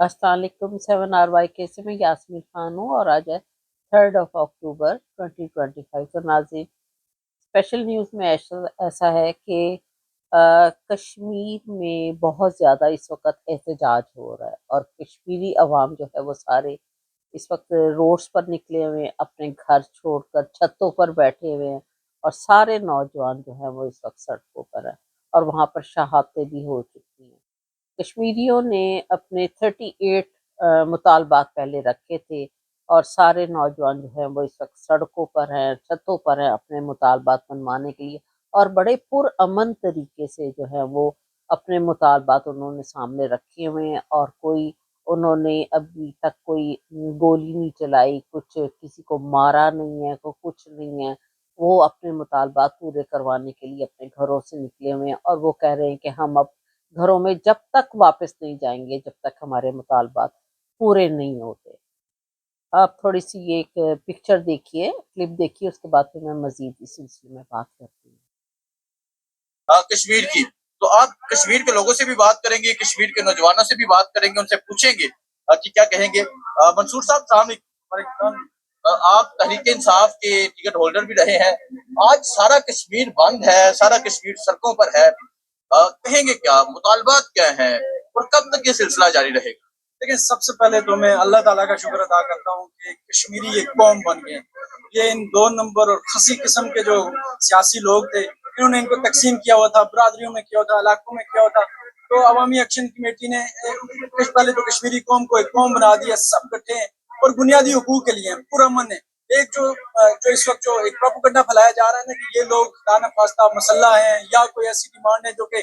अस्सलाम वालेकुम 7 RY के से मैं यास्मीन खान हूँ और आज है 3 अक्टूबर 2025। तो नाज़रीन, स्पेशल न्यूज़ में ऐसा है कि कश्मीर में बहुत ज़्यादा इस वक्त एहतजाज हो रहा है और कश्मीरी अवाम जो है वो सारे इस वक्त रोड्स पर निकले हुए हैं, अपने घर छोड़कर छतों पर बैठे हुए हैं और सारे नौजवान जो हैं वो इस वक्त सड़कों पर हैं और वहाँ पर शहादतें भी हो चुकी हैं। कश्मीरियों ने अपने 38 मुतालबात पहले रखे थे और सारे नौजवान जो हैं वो इस वक्त सड़कों पर हैं, छतों पर हैं अपने मुतालबात मनवाने के लिए और बड़े पुरअमन तरीके से जो है वो अपने मुतालबात उन्होंने सामने रखे हुए हैं और कोई उन्होंने अभी तक कोई गोली नहीं चलाई, कुछ किसी को मारा नहीं है, को कुछ नहीं है। वो अपने मुतालबात पूरे करवाने के लिए अपने घरों से निकले हुए हैं और वो कह रहे हैं कि हम अब घरों में जब तक वापस नहीं जाएंगे जब तक हमारे मुतालबात पूरे नहीं होते। आप थोड़ी सी ये एक पिक्चर देखिए, क्लिप देखिए, उसके बाद फिर मैं मजीद इस सिलसिले में बात करती हूँ। कश्मीर की, तो आप कश्मीर के लोगों से भी बात करेंगे, कश्मीर के नौजवानों से भी बात करेंगे, उनसे पूछेंगे कि क्या कहेंगे। मंसूर साहब साहब, आप तहरीक इंसाफ के टिकट होल्डर भी रहे हैं। आज सारा कश्मीर बंद है, सारा कश्मीर सड़कों पर है। कहेंगे क्या, मुतालबात क्या है और कब तक ये सिलसिला जारी रहेगा? देखिए, सबसे पहले तो मैं अल्लाह ताला का शुक्र अदा करता हूँ कि कश्मीरी एक कौम बन गए। ये इन 2 नंबर और खसी किस्म के जो सियासी लोग थे, इन्होंने इनको तकसीम किया हुआ था, बरादरियों में किया हुआ था, इलाकों में किया हुआ था। तो अवामी एक्शन कमेटी ने पहले तो कश्मीरी कौम को एक कौम बना दिया, सब इकट्ठे हैं और बुनियादी हकूक के लिए पुरअमन है। एक जो इस वक्त जो एक प्रोपेगेंडा फैलाया जा रहा है ना कि ये लोग खाना खास्ता मसल्ला है या कोई ऐसी डिमांड है जो कि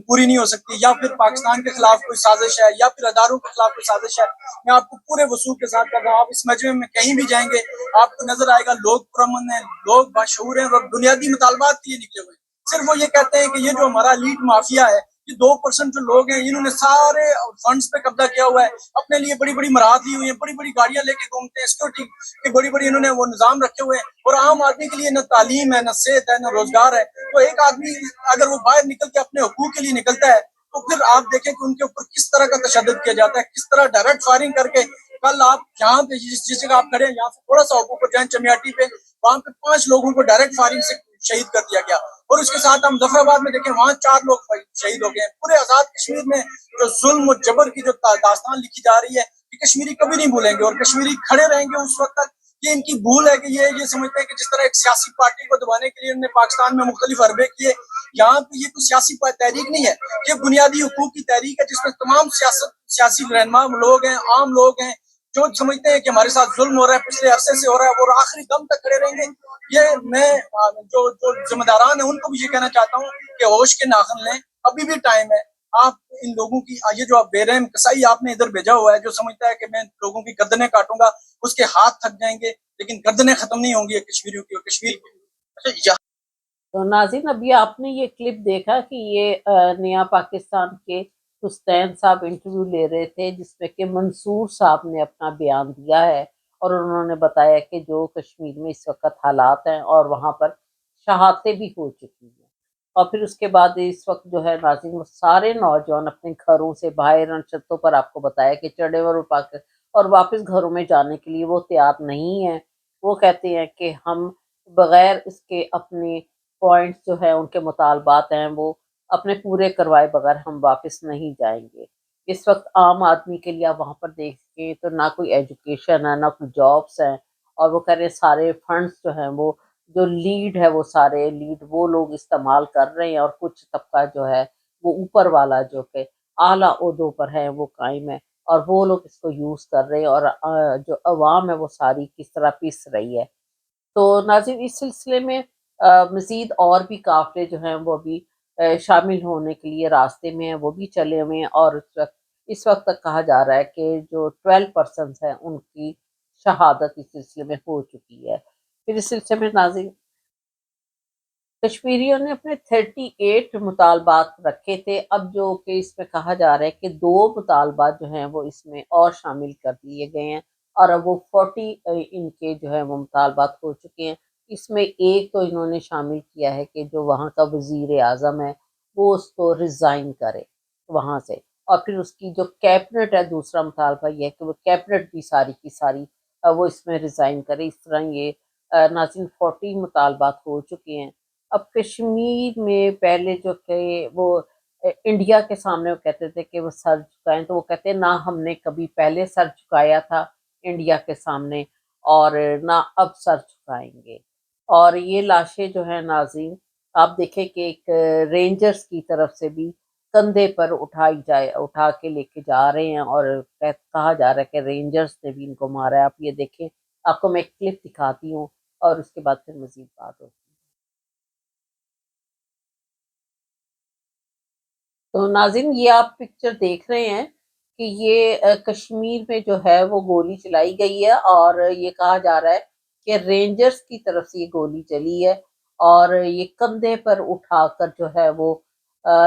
पूरी नहीं हो सकती, या फिर पाकिस्तान के खिलाफ कोई साजिश है, या फिर अदारों के खिलाफ कोई साजिश है। मैं आपको पूरे वसूल के साथ कर रहा हूँ, आप इस मजमे में कहीं भी जाएंगे आपको नजर आएगा लोग पुरअमन है, लोग बाशऊर हैं और बुनियादी मुतालबात के लिए निकले हुए हैं। सिर्फ वो ये कहते हैं कि ये जो हमारा लीड माफिया है, ये 2% जो लोग हैं, इन्होंने सारे फंड्स पे कब्जा किया हुआ है, अपने लिए बड़ी बड़ी मराहत ली हुई है, बड़ी बड़ी गाड़ियां लेके घूमते हैं, सिक्योरिटी की बड़ी बड़ी इन्होंने वो निजाम रखे हुए हैं और आम आदमी के लिए न तालीम है, न सेहत है, न रोजगार है। तो एक आदमी अगर वो बाहर निकल के अपने हकूक के लिए निकलता है तो फिर आप देखें कि उनके ऊपर किस तरह का तशद्दुद किया जाता है, किस तरह डायरेक्ट फायरिंग करके। कल आप यहाँ पे जिस जगह आप खड़े हैं, यहाँ से थोड़ा सा ऊपर जाए चमियाटी पे, वहां पे 5 लोगों को डायरेक्ट फायरिंग से शहीद कर दिया गया। और उसके साथ हम जफराबाद में देखें, वहां 4 लोग शहीद हो गए। पूरे आजाद कश्मीर में जो जुल्म और जबर की जो दास्तान लिखी जा रही है, ये कश्मीरी कभी नहीं भूलेंगे और कश्मीरी खड़े रहेंगे उस वक्त तक। ये इनकी भूल है कि ये समझते हैं कि जिस तरह एक सियासी पार्टी को दबाने के लिए उन्होंने पाकिस्तान में मुख्तलिफ हरबे किए, यहाँ पे ये कोई सियासी तहरीक नहीं है, ये बुनियादी हुकूक की तहरीक है जिसमें तमाम सियासी रहनुमा लोग हैं, आम लोग हैं जो समझते हैं कि हमारे साथ जुल्म हो रहा है, पिछले अरसे से हो रहा है और आखिरी दम तक खड़े रहेंगे। ये मैं जो जो जिम्मेदारान है उनको भी ये कहना चाहता हूँ कि होश के नाखन लें, अभी भी टाइम है। आप इन लोगों की ये जो आप बेरहम कसाई आपने इधर भेजा हुआ है, जो समझता है कि मैं लोगों की गर्दनें काटूंगा, उसके हाथ थक जाएंगे लेकिन गर्दनें खत्म नहीं होंगी कश्मीरियों की और कश्मीर की। अच्छा, तो नाज़रीन, अभी आपने ये क्लिप देखा कि ये नया पाकिस्तान के हुसैन साहब इंटरव्यू ले रहे थे जिसमें कि मंसूर साहब ने अपना बयान दिया है और उन्होंने बताया कि जो कश्मीर में इस वक्त हालात हैं और वहाँ पर शहादतें भी हो चुकी हैं। और फिर उसके बाद इस वक्त जो है नाज़रीन, वो सारे नौजवान अपने घरों से बाहर छतों पर आपको बताया कि चढ़े और वापस घरों में जाने के लिए वो तैयार नहीं है। वो कहते हैं कि हम बगैर इसके अपने पॉइंट्स जो है उनके मुतालबात हैं वो अपने पूरे करवाए बगैर हम वापस नहीं जाएंगे। इस वक्त आम आदमी के लिए आप वहाँ पर देखें तो ना कोई एजुकेशन है, ना कोई जॉब्स हैं और वो कह रहे हैं सारे फंड्स जो हैं वो जो लीड है वो सारे लीड वो लोग इस्तेमाल कर रहे हैं और कुछ तबका जो है वो ऊपर वाला जो कि आला ओहदों पर है वो कायम है और वो लोग इसको यूज़ कर रहे हैं और जो अवाम है वो सारी किस तरह पिस रही है। तो नाज़रीन, इस सिलसिले में मज़ीद और भी काफ़िले जो हैं वो अभी शामिल होने के लिए रास्ते में हैं, वो भी चले हुए हैं और इस वक्त तक कहा जा रहा है कि जो 12 पर्सन्स हैं उनकी शहादत इस सिलसिले में हो चुकी है। फिर इस सिलसिले में नाज़रीन, कश्मीरियों ने अपने 38 मुतालबात रखे थे। अब जो कि इसमें कहा जा रहा है कि 2 मुतालबात जो हैं वो इसमें और शामिल कर दिए गए हैं और अब वो 40 इनके जो है वो मुतालबात हो चुके हैं। इसमें एक तो इन्होंने शामिल किया है कि जो वहाँ का वज़ीर आज़म है वो उसको रिज़ाइन करे वहाँ से اور پھر اس کی جو کیبنٹ ہے، دوسرا مطالبہ یہ ہے کہ وہ کیبنٹ بھی ساری کی ساری وہ اس میں ریزائن کرے. اس طرح یہ ناظرین 40 مطالبات ہو چکے ہیں. اب کشمیر میں پہلے جو کہ وہ انڈیا کے سامنے وہ کہتے تھے کہ وہ سر جھکائیں، تو وہ کہتے ہیں نہ ہم نے کبھی پہلے سر جھکایا تھا انڈیا کے سامنے اور نہ اب سر جھکائیں گے. اور یہ لاشیں جو ہیں ناظرین آپ دیکھیں کہ ایک رینجرز کی طرف سے بھی کندھے پر اٹھا کے لے کے جا رہے ہیں، اور کہا جا رہا ہے کہ رینجرز نے بھی ان کو مارا ہے. آپ یہ دیکھیں، آپ کو میں ایک کلپ دکھاتی ہوں اور اس کے بعد پھر مزید بات ہوتی ہے. تو ناظرین یہ آپ پکچر دیکھ رہے ہیں کہ یہ کشمیر میں جو ہے وہ گولی چلائی گئی ہے، اور یہ کہا جا رہا ہے کہ رینجرز کی طرف سے یہ گولی چلی ہے، اور یہ کندھے پر اٹھا کر جو ہے وہ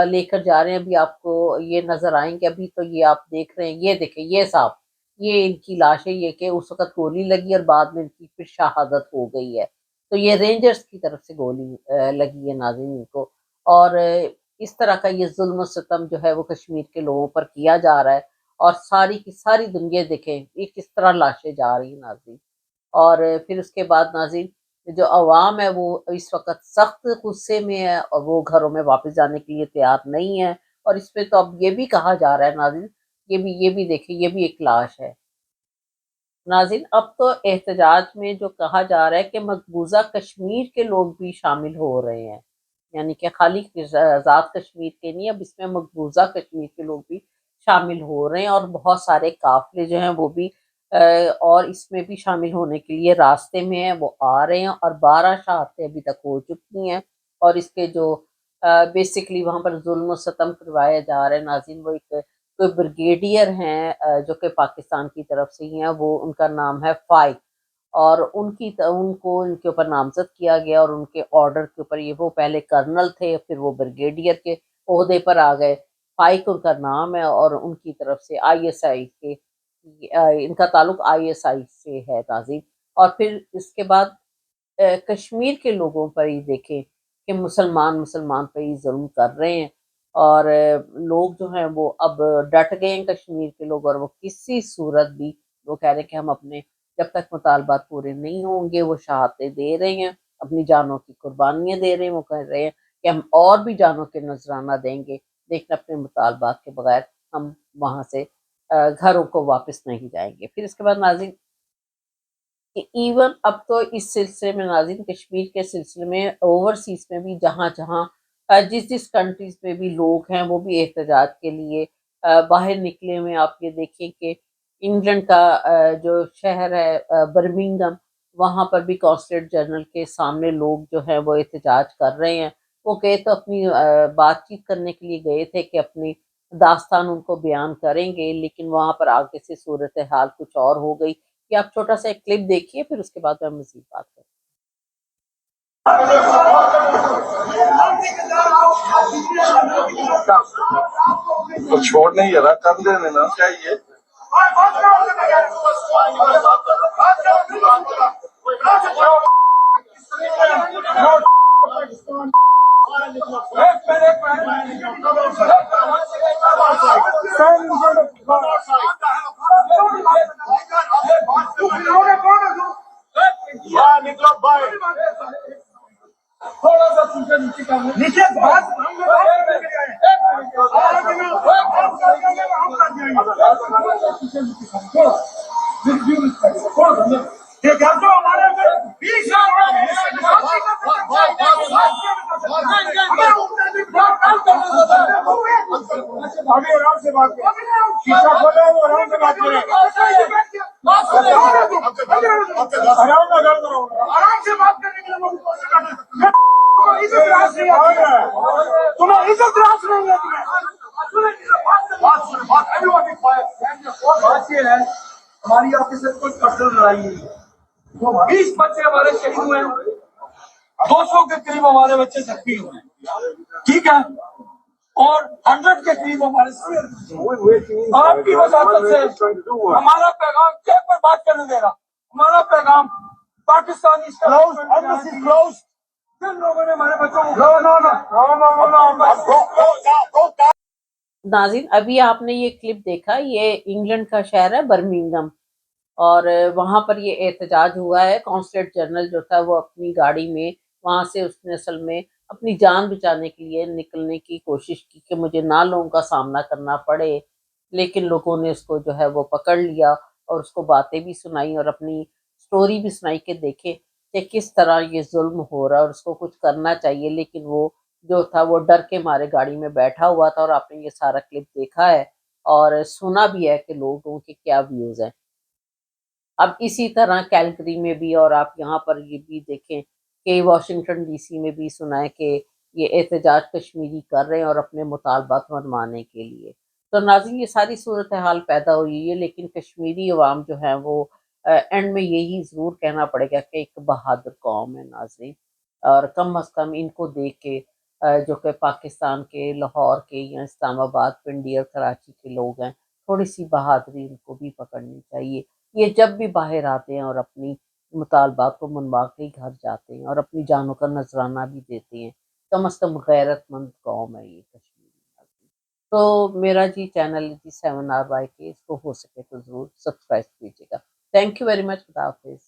لے کر جا رہے ہیں. ابھی آپ کو یہ نظر آئیں گے. ابھی تو یہ آپ دیکھ رہے ہیں، یہ دیکھیں یہ صاحب، یہ ان کی لاش ہے. یہ کہ اس وقت گولی لگی اور بعد میں ان کی پھر شہادت ہو گئی ہے. تو یہ رینجرز کی طرف سے گولی لگی ہے ناظرین ان کو. اور اس طرح کا یہ ظلم و ستم جو ہے وہ کشمیر کے لوگوں پر کیا جا رہا ہے، اور ساری کی ساری دنیا دیکھیں یہ کس طرح لاشیں جا رہی ہیں ناظرین. اور پھر اس کے بعد ناظرین جو عوام ہے وہ اس وقت سخت غصے میں ہے، اور وہ گھروں میں واپس جانے کے لیے تیار نہیں ہے. اور اس پہ تو اب یہ بھی کہا جا رہا ہے ناظرین، یہ بھی دیکھیں، یہ بھی ایک لاش ہے ناظرین. اب تو احتجاج میں جو کہا جا رہا ہے کہ مقبوضہ کشمیر کے لوگ بھی شامل ہو رہے ہیں، یعنی کہ خالی ذات کشمیر کے نہیں، اب اس میں مقبوضہ کشمیر کے لوگ بھی شامل ہو رہے ہیں، اور بہت سارے قافلے جو ہیں وہ بھی اور اس میں بھی شامل ہونے کے لیے راستے میں ہیں، وہ آ رہے ہیں. اور 12 شہادتیں ابھی تک ہو چکی ہیں. اور اس کے جو بیسکلی وہاں پر ظلم و ستم کروایا جا رہا ہے ناظرین، وہ ایک کوئی بریگیڈیئر ہیں جو کہ پاکستان کی طرف سے ہی ہیں، وہ ان کا نام ہے فائق، اور ان کو ان کے اوپر نامزد کیا گیا، اور ان کے آرڈر کے اوپر وہ پہلے کرنل تھے، پھر وہ بریگیڈیئر کے عہدے پر آ گئے. فائق ان کا نام ہے، اور ان کی طرف سے ISI کے ان کا تعلق ISI سے ہے ناظرین. اور پھر اس کے بعد کشمیر کے لوگوں پر ہی دیکھیں کہ مسلمان پہ ہی ظلم کر رہے ہیں، اور لوگ جو ہیں وہ اب ڈٹ گئے ہیں کشمیر کے لوگ، اور وہ کسی صورت بھی وہ کہہ رہے ہیں کہ ہم اپنے جب تک مطالبات پورے نہیں ہوں گے وہ شہادتیں دے رہے ہیں، اپنی جانوں کی قربانیاں دے رہے ہیں. وہ کہہ رہے ہیں کہ ہم اور بھی جانوں کے نذرانہ دیں گے لیکن اپنے مطالبات کے بغیر ہم وہاں سے گھروں کو واپس نہیں جائیں گے. پھر اس کے بعد ناظرین کہ ایون اب تو اس سلسلے میں ناظرین کشمیر کے سلسلے میں اوورسیز میں بھی جہاں جس کنٹریز میں بھی لوگ ہیں وہ بھی احتجاج کے لیے باہر نکلے ہوئے. آپ یہ دیکھیں کہ انگلینڈ کا جو شہر ہے برمنگھم، وہاں پر بھی کونسلیٹ جنرل کے سامنے لوگ جو ہیں وہ احتجاج کر رہے ہیں. وہ گئے تو اپنی بات چیت کرنے کے لیے گئے تھے کہ اپنی داستان ان کو بیان کریں گے، لیکن وہاں پر آگے سے صورتحال کچھ اور ہو گئی. کہ آپ چھوٹا سا ایک کلپ دیکھیے، پھر اس کے بعد میں مزید بات کریں. تو چھوڑنے ہی رہا کر دینا چاہیے. ہماری آپ کے ساتھ کوئی پرسنل لڑائی نہیں ہے. 20 بچے ہمارے شہید ہوئے ہیں، 200 کے قریب ہمارے بچے زخمی ہوئے ہیں، ٹھیک ہے، اور 100 کے قریب ہمارے آپ کی وزارت سے ہمارا پیغام کیب پر بات کرنے دے رہا. ہمارا پیغام پاکستانی جن لوگوں نے ہمارے بچوں کو नाज़रीन, अभी आपने ये क्लिप देखा, ये इंग्लैंड का शहर है बर्मिंघम, और वहाँ पर ये एहतजाज हुआ है। कॉन्सुलेट जनरल जो था वो अपनी गाड़ी में वहाँ से उसने असल में अपनी जान बचाने के लिए निकलने की कोशिश की कि मुझे ना लोगों का सामना करना पड़े, लेकिन लोगों ने उसको जो है वो पकड़ लिया और उसको बातें भी सुनाई और अपनी स्टोरी भी सुनाई कि देखे कि किस तरह ये जुल्म हो रहा है और उसको कुछ करना चाहिए, लेकिन वो जो था वो डर के मारे गाड़ी में बैठा हुआ था। और आपने ये सारा क्लिप देखा है और सुना भी है कि लोगों के क्या व्यूज हैं। अब इसी तरह कैलगरी में भी, और आप यहाँ पर ये भी देखें कि वाशिंगटन डीसी में भी सुना है कि ये एहतजाज कश्मीरी कर रहे हैं और अपने मुतालबात मनवाने के लिए। तो नाज़रीन, ये सारी सूरत हाल पैदा हुई है, लेकिन कश्मीरी अवाम जो है वो एंड में यही ज़रूर कहना पड़ेगा कि एक बहादुर कौम है नाज़रीन, और कम अज़ कम इनको देख के जो कि पाकिस्तान के लाहौर के या इस्लामाबाद, पिंडी और कराची के लोग हैं, थोड़ी सी बहादुरी इनको भी पकड़नी चाहिए। ये जब भी बाहर आते हैं और अपनी मुतालबात को मनवा के ही घर जाते हैं और अपनी जानों का नजराना भी देते हैं। कम अज़ कम गैरतमंद कौम है ये कश्मीरी। तो मेरा जी चैनल जी 7 आर वाई के, इसको हो सके तो ज़रूर सब्सक्राइब कीजिएगा। Thank you very much. खुदा हाफिज़।